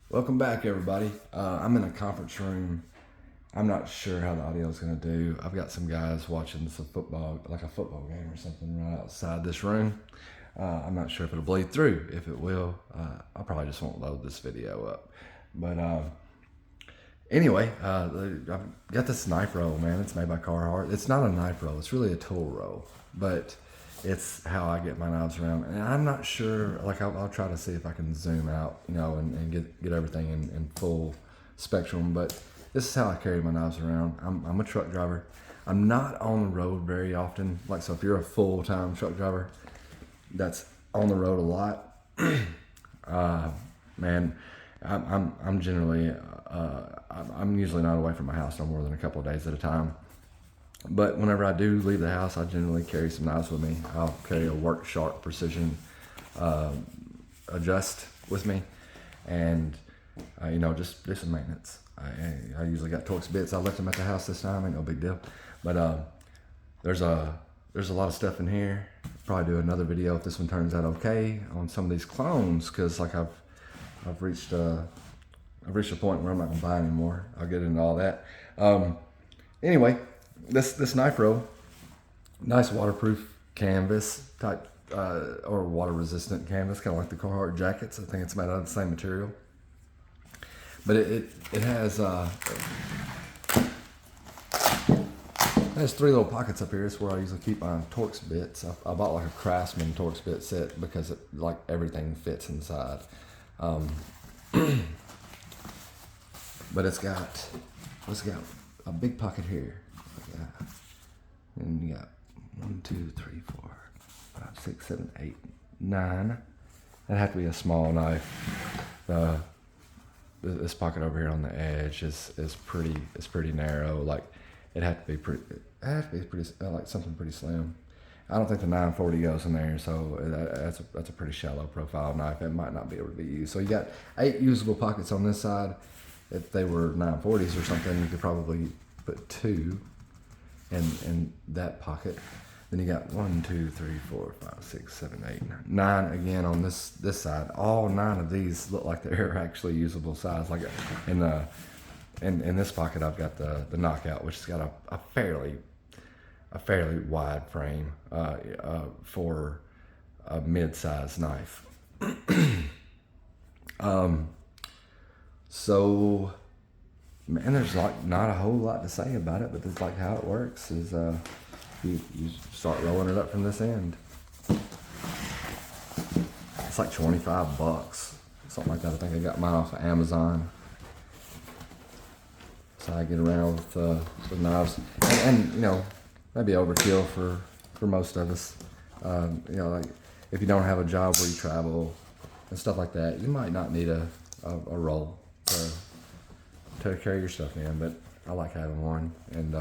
Welcome back, everybody. I'm in a conference room. I'm not sure how the audio is going to do. I've got some guys watching some football, like a football game or something, right outside this room. I'm not sure if it'll bleed through. If it will, I probably just won't load this video up. But anyway, I've got this knife roll, man. It's made by Carhartt. It's not a knife roll. It's really a tool roll, but it's how I get my knives around. And I'm not sure, like I'll try to see if I can zoom out, and get everything in full spectrum. But this is how I carry my knives around. I'm a truck driver. I'm not on the road very often. Like, so if you're a full-time truck driver that's on the road a lot, man, I'm generally, I'm usually not away from my house no more than a couple of days at a time. But whenever I do leave the house, I generally carry some knives with me. I'll carry a Work Sharp Precision Adjust with me, and just do some maintenance. I usually got Torx bits. I left them at the house this time. Ain't no big deal. But there's a lot of stuff in here. Probably do another video if this one turns out okay on some of these clones, because like I've reached a point where I'm not gonna buy anymore. I'll get into all that. Anyway, this knife roll, nice waterproof canvas type or water resistant canvas, kind of like the Carhartt jackets. I think it's made out of the same material, but it has three little pockets up here. It's where I usually keep my Torx bits. I bought like a Craftsman Torx bit set because like everything fits inside. But it's got a big pocket here. And you got 1, 2, 3, 4, 5, 6, 7, 8, 9. That'd have to be a small knife. This pocket over here on the edge is pretty narrow. Like it had to be pretty like something pretty slim. I don't think the 940 goes in there, so that's a pretty shallow profile knife. It might not be able to be used. So you got 8 usable pockets on this side. If they were 940s or something, you could probably put 2 in that pocket. Then you got 1, 2, 3, 4, 5, 6, 7, 8, 9 again on this side. All 9 of these look like they're actually usable size. Like in this pocket, I've got the Knockout, which has got a fairly wide frame for a mid-sized knife. So, man, there's like not a whole lot to say about it, but it's like how it works is you start rolling it up from this end. It's like 25 bucks, something like that. I think I got mine off of Amazon. So I get around with knives, and maybe overkill for most of us. Like if you don't have a job where you travel and stuff like that, you might not need a roll to carry your stuff in, but I like having one, and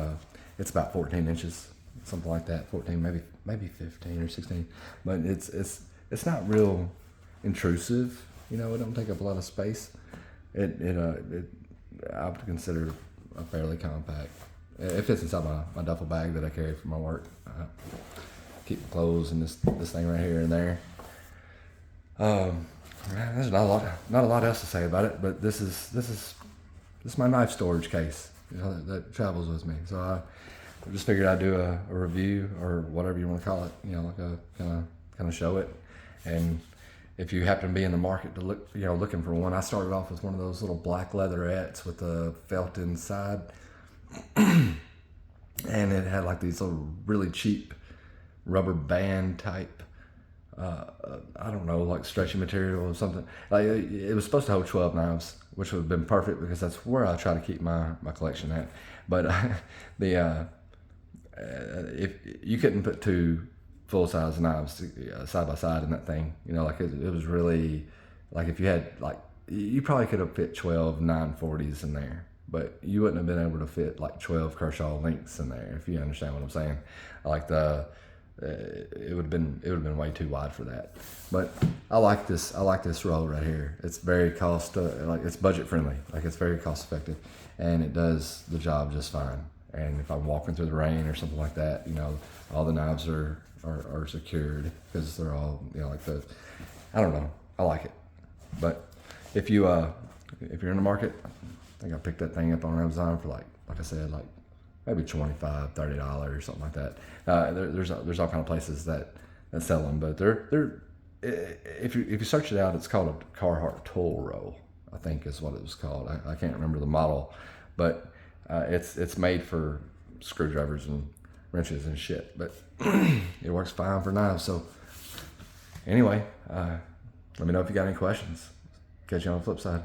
it's about 14 inches, something like that. 14, maybe 15 or 16, but it's not real intrusive. It don't take up a lot of space. I would consider a fairly compact. It fits inside my duffel bag that I carry for my work. Keep the clothes and this thing right here and there. Man, there's not a lot else to say about it, but this is my knife storage case, that travels with me. So I just figured I'd do a review, or whatever you want to call it, like a kind of show it. And if you happen to be in the market to look, looking for one, I started off with one of those little black leatherettes with the felt inside, and it had like these little really cheap rubber band type. I don't know, like stretchy material or something. Like it was supposed to hold 12 knives, which would have been perfect because that's where I try to keep my collection at. But if you couldn't put 2 full-size knives side by side in that thing, like it was really, like if you had, like, you probably could have fit 12 940s in there, but you wouldn't have been able to fit like 12 Kershaw lengths in there, if you understand what I'm saying. Like it would have been way too wide for that. But I like this roll right here. It's very it's budget friendly. Like it's very cost effective, and it does the job just fine. And if I'm walking through the rain or something like that, all the knives are secured because they're all, I don't know, I like it. But if you if you're in the market, I think I picked that thing up on Amazon for like I said, like maybe $25, $30, something like that. There's all kind of places that sell them, but they're if you search it out, it's called a Carhartt Tool Roll, I think is what it was called. I can't remember the model, but it's made for screwdrivers and wrenches and shit, but it works fine for knives. So anyway, let me know if you got any questions. Catch you on the flip side.